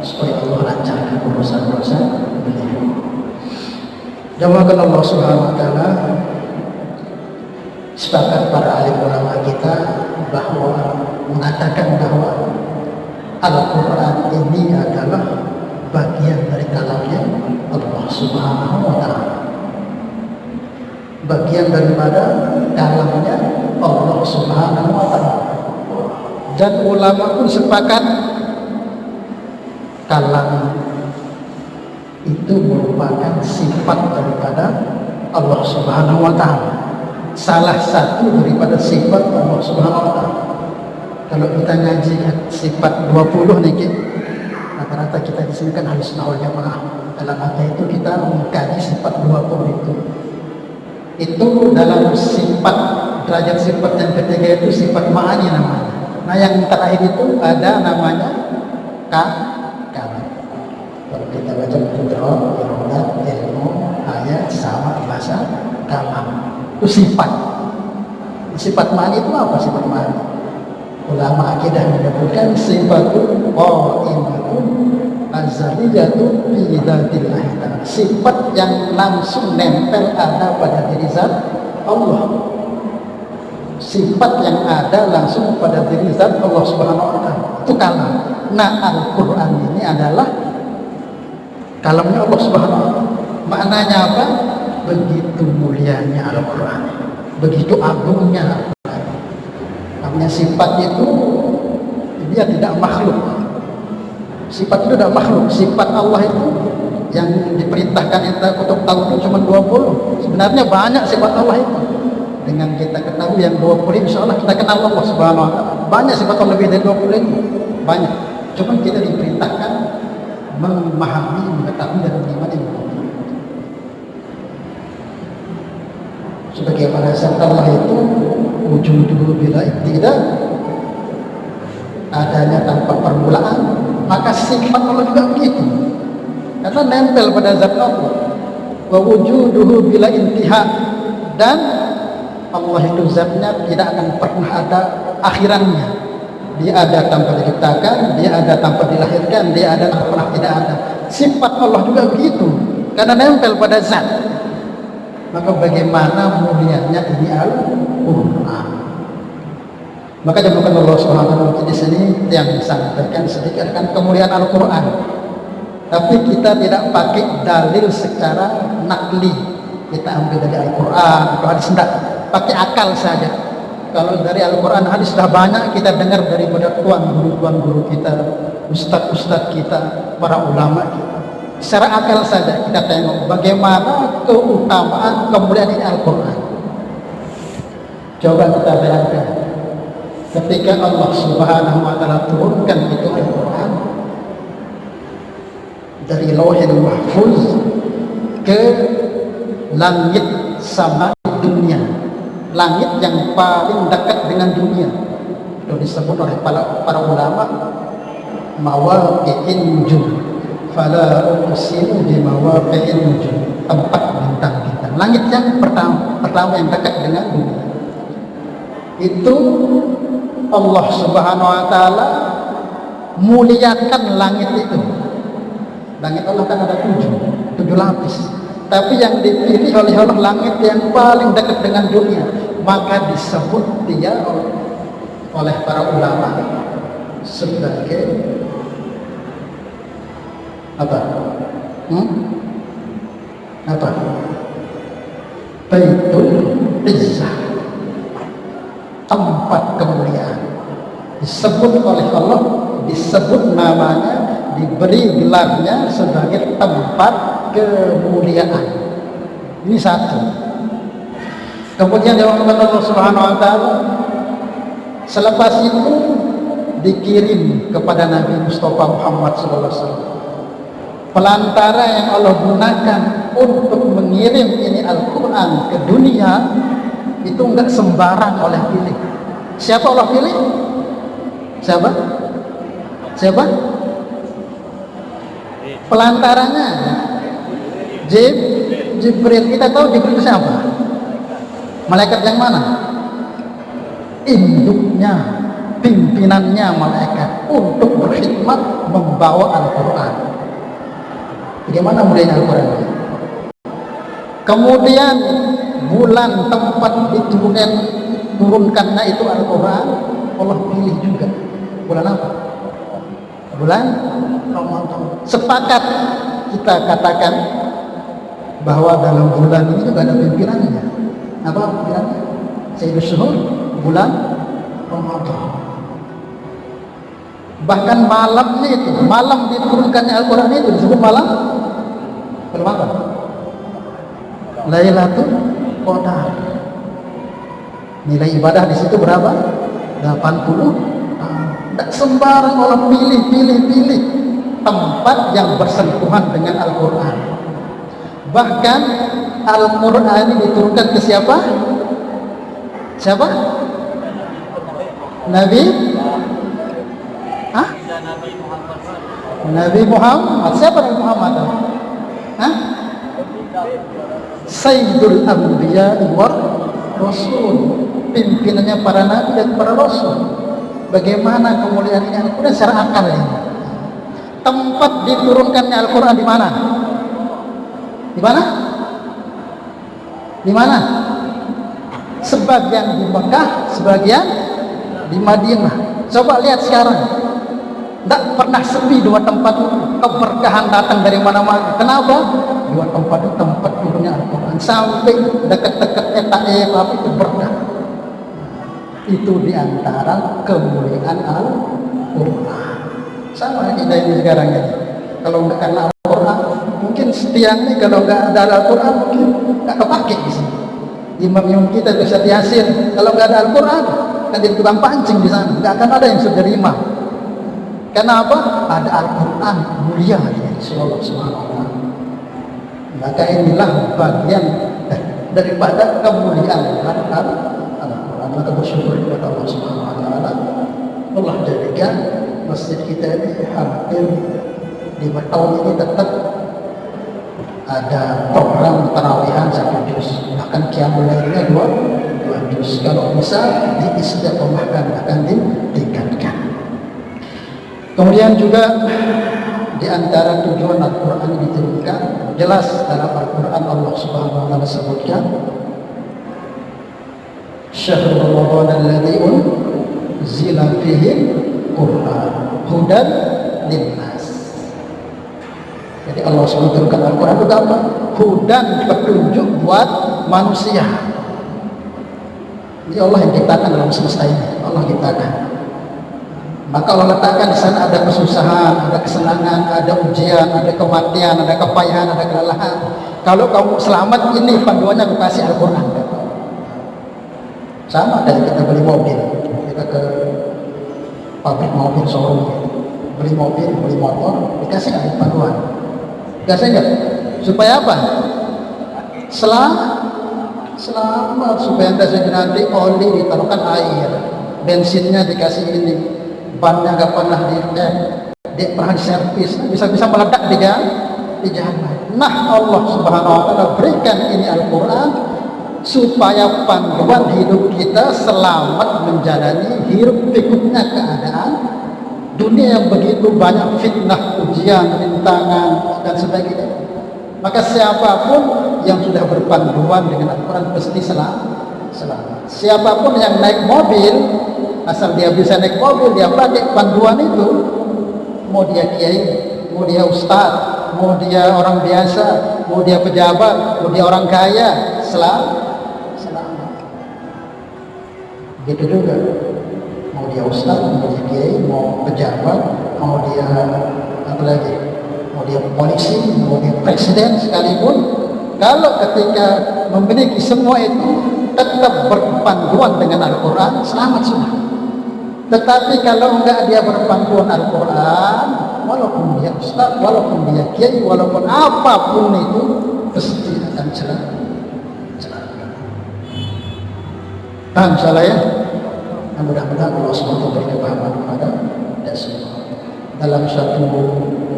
supaya Allah lancarkan urusan-urusan beliau. Jamaahkan Allah Subhanahu wa taala, sepakat para alim ulama kita bahwa mengatakan bahwa Al-Quran ini adalah bagian dari kalamnya Allah Subhanahu wa taala, bagian daripada kalamnya Allah Subhanahu wa taala. Dan ulama pun sepakat kalam itu merupakan sifat daripada Allah Subhanahu wa taala, salah satu daripada sifat Allah Subhanahu wa taala. Kalau kita ngaji sifat 20 nih, rata-rata kita di sini kan harus Sunnah wal Jamaah. Dalam arti itu kita mengkaji sifat 20 itu. Itu dalam sifat, derajat sifat yang ketiga itu sifat ma'ani namanya. Nah yang terakhir itu ada namanya kalam. Kalau kita baca Qudrat, Irodat, Ilmu, Ayat, Sama, Bahasa, Kalam itu sifat. Sifat ma'ani itu apa sifat ma'ani? Ulama akidah menyebutkan sifatun qa'imatun azaliyatun fi dzatillah ta'ala, sifat yang langsung nempel ada pada diri zat Allah, sifat yang ada langsung pada diri zat Allah Subhanahu wa taala, itu kalam. Nah, Al-Qur'an ini adalah kalamnya Allah Subhanahu wa taala. Maknanya apa? Begitu mulianya Al-Qur'an, begitu agungnya Al-Qur'an. Namanya sifat itu dia tidak makhluk. Sifat itu tidak makhluk. Sifat Allah itu yang diperintahkan kita untuk tahu itu cuma 20. Sebenarnya banyak sifat Allah itu. Dengan kita ketahui yang 20, insya Allah kita kenal Allah Subhanahu wa taala. Banyak sifat Allah lebih dari 20 ini. Banyak. Cuma kita diperintahkan memahami, mengetahui dan beriman ini. Sebagaimana sifat Allah itu wujuduhu bila ibtida, adanya tanpa permulaan, maka sifat Allah juga begitu, karena nempel pada zat Allah. Wa wujuduhu bila intiha, dan Allah itu zatnya tidak akan pernah ada akhirannya. Dia ada tanpa diciptakan, dia ada tanpa dilahirkan, dia ada tanpa pernah tidak ada. Sifat Allah juga begitu, karena nempel pada zat. Maka bagaimana mulianya ini Al-Quran. Maka jamaah Allah Subhanahu wa taala di sini yang disampaikan sedikit akan kemuliaan Al-Quran. Tapi kita tidak pakai dalil secara nakli. Kita ambil dari Al-Quran atau hadis, tidak, pakai akal saja. Kalau dari Al-Quran hadis sudah banyak kita dengar daripada tuan guru kita, ustadz kita, para ulama kita. Secara akal saja kita tengok bagaimana keutamaan kemuliaan ini Al-Quran. Coba kita bayangkan ketika Allah Subhanahu wa taala turunkan itu Al-Quran dari Lauhul Mahfuz ke langit sama dunia, langit yang paling dekat dengan dunia. Itu disebut oleh para ulama mawaqi'in nujum. Fala uqsimu bimawaqi'in nujum, tempat bintang-bintang. Langit yang pertama yang dekat dengan dunia. Itu Allah Subhanahu wa taala muliakan langit itu. Langit Allah kan ada tujuh lapis. Tapi yang dipilih oleh Allah langit yang paling dekat dengan dunia, maka disebut dia oleh para ulama sebagai apa? Apa? Baitul Izzah, tempat kemuliaan. Disebut oleh Allah, disebut namanya, diberi gelarnya sebagai tempat kemuliaan. Ini satu. Kemudian jawab Allah Subhanahu wa taala, selepas itu dikirim kepada Nabi Mustafa Muhammad sallallahu alaihi wasallam. Pelantara yang Allah gunakan untuk mengirim ini Al-Quran ke dunia itu enggak sembarang oleh pilih. Siapa Allah pilih? Siapa? Pelantaranya Jibril. Kita tahu Jibril itu siapa? Malaikat yang mana? Induknya, pimpinannya malaikat untuk berkhidmat membawa Al-Quran. Bagaimana mulianya Al-Quran? Kemudian bulan tempat diturunkannya itu Al-Quran, Allah pilih juga. Bulan apa? Bulan Ramadan. Sepakat kita katakan bahwa dalam bulan ini juga ada pimpinannya. Apa pimpinannya? Sayyidus Syuhur, bulan Ramadan. Bahkan malamnya itu, malam diturunkannya Al-Quran itu disebut malam apa? Lailatul Qadar. Nilai ibadah di situ berapa? 80. Tak sembarang orang pilih tempat yang bersentuhan dengan Al-Quran. Bahkan Al-Quran ini diturunkan ke siapa? Siapa? Nabi? Hah? Nabi Muhammad. Siapa Nabi Muhammad? Hah? Sayyidul Anbiya war Rasul, pimpinannya para nabi dan para rasul. Bagaimana kemuliaan ini Al-Quran secara akal ini? Tempat diturunkannya Al-Quran di mana? Di mana? Di mana? Sebagian di Mekah, sebagian di Madinah. Coba lihat sekarang, tidak pernah sepi dua tempat itu. Keberkahan datang dari mana-mana. Kenapa? Dua tempat itu tempat turunnya Al-Quran. Sampai dekat-dekatnya Taif itu berkah. Itu diantara kemuliaan Al-Quran. Sama kita ini sekarang ini. Kalau nggak karena Al-Quran, mungkin setiang ini kalau nggak ada Al-Quran mungkin nggak kepake di sini. Imam kita bisa Yasin, kalau nggak ada Al-Quran kan jadi tukang pancing di sana, nggak akan ada yang sudah imam. Kenapa? Ada Al-Quran mulia ya, Allah Subhanahu wa Ta'ala. Maka inilah bagian daripada kemuliaan Al-Quran. Maka bersyukur kepada Allah Subhanahu wa Ta'ala. Allah jadikan masjid kita ini hampir 5 tahun ini tetap ada program tarawihan 1 juz, bahkan qiyamul lailnya 2 juz. Kalau bisa diistiqomahkan, akan ditingkatkan. Kemudian juga di antara tujuan Al-Quran diturunkan, jelas dalam Al-Quran Allah Subhanahu wa Ta'ala sebutkan Syahrul Ramadan alladzi unzila fihi Qur'an hudan linnas. Jadi Allah SWT turunkan Al-Quran itu apa? Hudan, petunjuk buat manusia. Ini Allah yang ciptakan dalam semesta ini. Allah ciptakan. Maka Allah letakkan di sana ada kesusahan, ada kesenangan, ada ujian, ada kematian, ada kepayahan, ada kelelahan. Kalau kamu selamat, ini panduannya aku kasih Al-Quran. Sama dari kita beli mobil, kita ke pabrik mobil showroom, beli mobil, beli motor, dikasih ada panduan. Dikasih enggak? Supaya apa? Selamat supaya nanti oli ditaruhkan air, bensinnya dikasih ini, bannya nggak pernah dia pernah servis, bisa meledak di jalan. Nah Allah Subhanahu wa Ta'ala berikan ini Al-Quran supaya panduan hidup kita selamat menjalani hidup pikuknya keadaan dunia yang begitu banyak fitnah, ujian, rintangan dan sebagainya. Maka siapapun yang sudah berpanduan dengan Al-Quran pasti selamat. Siapapun yang naik mobil, asal dia bisa naik mobil, dia pakai panduan itu, mau dia kiai, mau dia ustaz, mau dia orang biasa, mau dia pejabat, mau dia orang kaya, selamat. Gitu juga, mau dia ustaz, mau dia kiai, mau pejabat, mau dia apa lagi, mau dia polisi, mau dia presiden sekalipun, kalau ketika memiliki semua itu tetap berpanduan dengan Al-Quran, selamat semua. Tetapi kalau enggak dia berpanduan Al-Quran, walaupun dia ustaz, walaupun dia kiai, walaupun apapun itu, pasti akan celaka. Paham salah ya? Mudah-mudahan Allah SWT beri kepahaman kepada kita semua. Dalam satu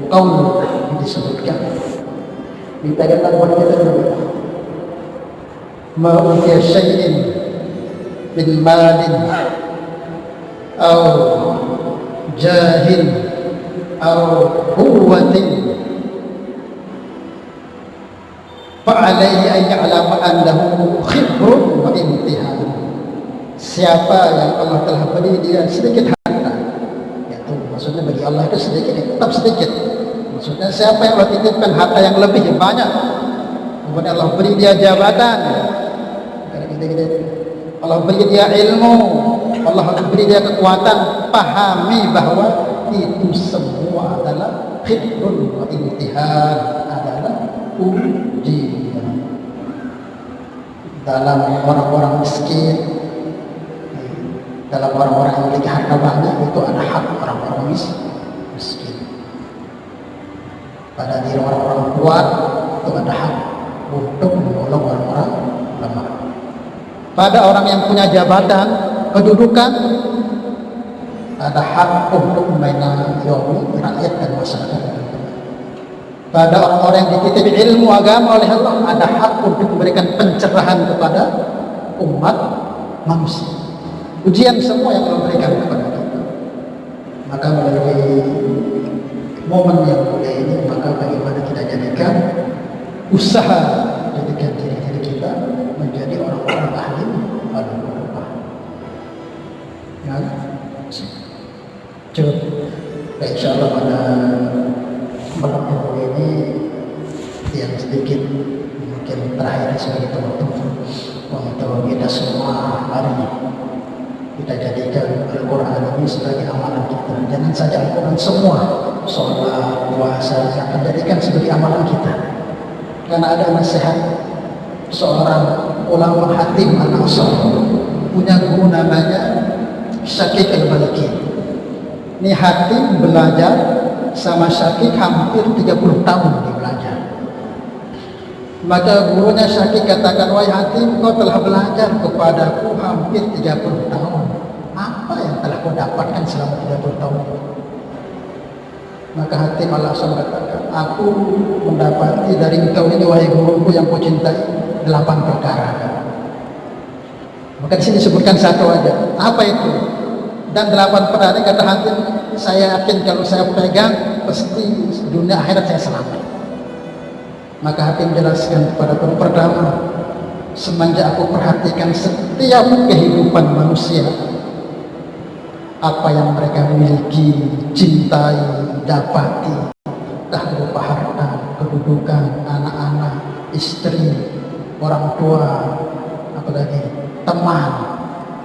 qaul disebutkan, dipegang buat kita dulu. Ma utiya syai'in min malin au jahil au quwwatin fa'alaihi an ya'lama annahu khibrun wa imtihan. Siapa yang Allah telah beri dia sedikit harta, itu maksudnya bagi Allah itu sedikit, tetap sedikit. Maksudnya siapa yang Allah titipkan harta yang lebih banyak, kemudian Allah beri dia jabatan, Allah beri dia ilmu, Allah beri dia kekuatan, pahami bahwa itu semua adalah khibrun wa imtihan, adalah ujian. Dalam orang-orang miskin, dalam orang-orang yang memiliki harta banyak, itu ada hak orang-orang miskin. Pada diri orang-orang kuat itu ada hak untuk menolong orang-orang lemah. Pada orang yang punya jabatan, kedudukan, ada hak untuk menayomi rakyat dan masyarakat. Pada orang-orang yang dititipi ilmu agama oleh Allah, ada hak untuk memberikan pencerahan kepada umat manusia. Ujian semua yang Allah berikan kepada kita. Maka melalui momen yang mulia ini, maka bagaimana kita jadikan usaha, jadikan diri kita menjadi orang-orang ahli al-Qur'an. Ya, cukup. Insyaallah pada malam ini yang sedikit mungkin terakhir sebagai penutup untuk kita semua, mari kita jadikan Al-Quran ini sebagai amalan kita. Jangan saja Al-Quran semua, sholat, puasa, zakat, jadikan sebagai amalan kita. Karena ada nasihat seorang ulama Hatim An-Nasr, punya guru namanya Syakik Al-Balki. Ini Hatim belajar sama Syakik hampir 30 tahun dia belajar. Maka gurunya Syakik katakan, wahai Hatim, kau telah belajar kepadaku hampir 30 tahun. Apa yang telah kau dapatkan selama 30 tahun? Maka Hatim Al-Asam katakan, aku mendapati dari engkau ini, wahai guruku yang kau cintai, 8 perkara. Maka di sini disebutkan satu aja. Apa itu? Dan 8 perkara ini kata Hatim, saya yakin kalau saya pegang, pasti dunia akhirat saya selamat. Maka Hatim menjelaskan kepada aku, pertama, semenjak aku perhatikan setiap kehidupan manusia, apa yang mereka miliki, cintai, dapati, entah berupa harta, kedudukan, anak-anak, istri, orang tua, apalagi teman,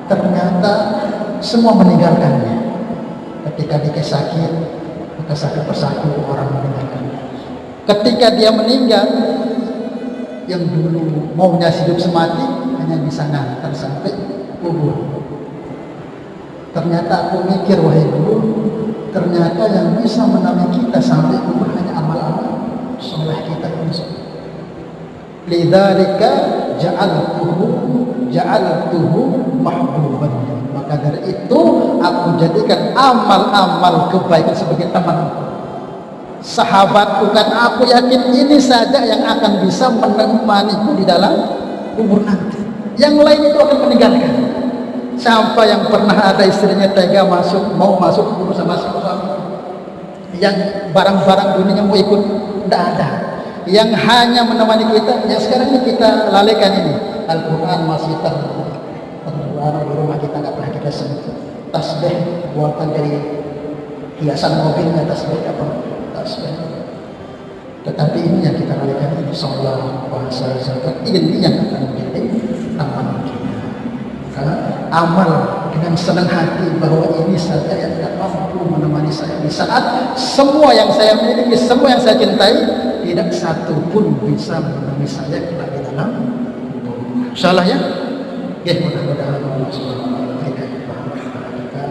ternyata semua meninggalkannya. Ketika dia sakit, maka satu persatu orang meninggalkannya. Ketika dia meninggal, yang dulu maunya hidup semati hanya bisa ngantar sampai kubur. Ternyata aku mikir, wahai guru, ternyata yang bisa menemani kita sampai kubur hanya amal-amal soleh kita ini. Lidzalika ja'altuhu mahbuban. Maka dari itu aku jadikan amal-amal kebaikan sebagai temanku, sahabatku, kan aku yakin ini saja yang akan bisa menemaniku di dalam kubur nanti. Yang lain itu akan meninggalkan. Siapa yang pernah ada istrinya tega mau masuk kubur sama suami, yang barang-barang dunia mau ikut, tidak ada. Yang hanya menemani kita, yang sekarang ini kita lalaikan ini, Al-Quran masih terlarang di rumah kita, nggak pernah kita sentuh. Tasbih buatan dari hiasan mobilnya, tasbih apa? Tasbih. Tetapi ini yang kita lalaikan, ini sholat, puasa, zakat, ini yang akan menjadi amalan kita. Karena amal dengan senang hati bahwa ini saja yang tidak mampu menemani saya di saat semua yang saya miliki, semua yang saya cintai, tidak satu pun bisa menemani saya kelak di dalam kubur. Insyaallah ya. Ya, mudah-mudahan Allah Subhanahu wa taala memberikan kepada kita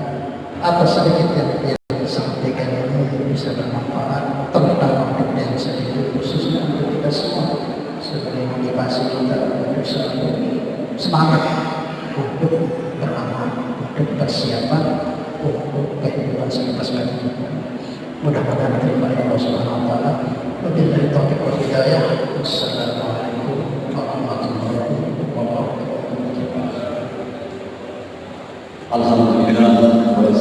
apa sedikit yang dia sampaikan ini bisa bermanfaat, terutama untuk yang sedikit, khususnya untuk kita semua, sebagai motivasi kita untuk selalu semangat untuk beramal, untuk persiapan untuk kehidupan selepas mati. Mudah-mudahan terima Allah Subhanahu wa taala. Wabillahi taufiq wal hidayah. Wassalamualaikum warahmatullahi wabarakatuh. Alhamdulillah.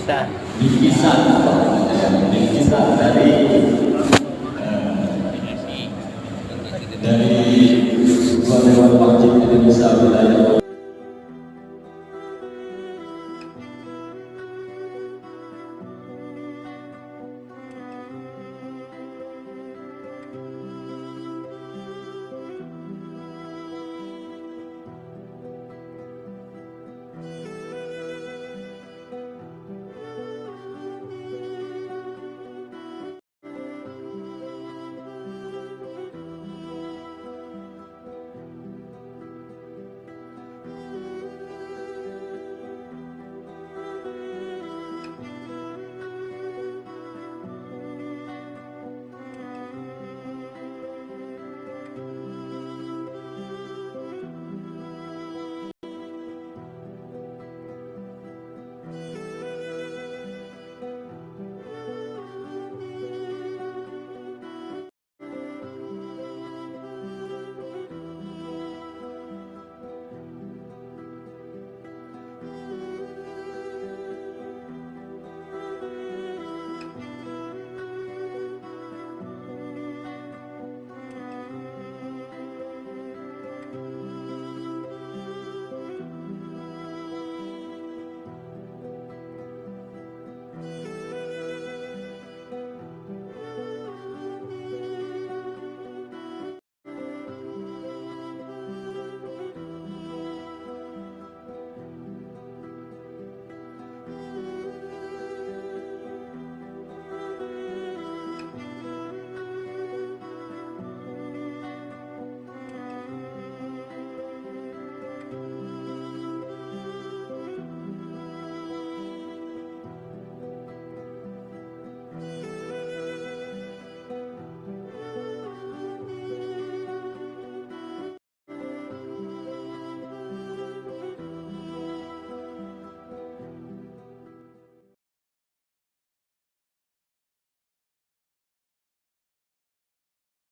Bisa. Dipisah, dipisah dari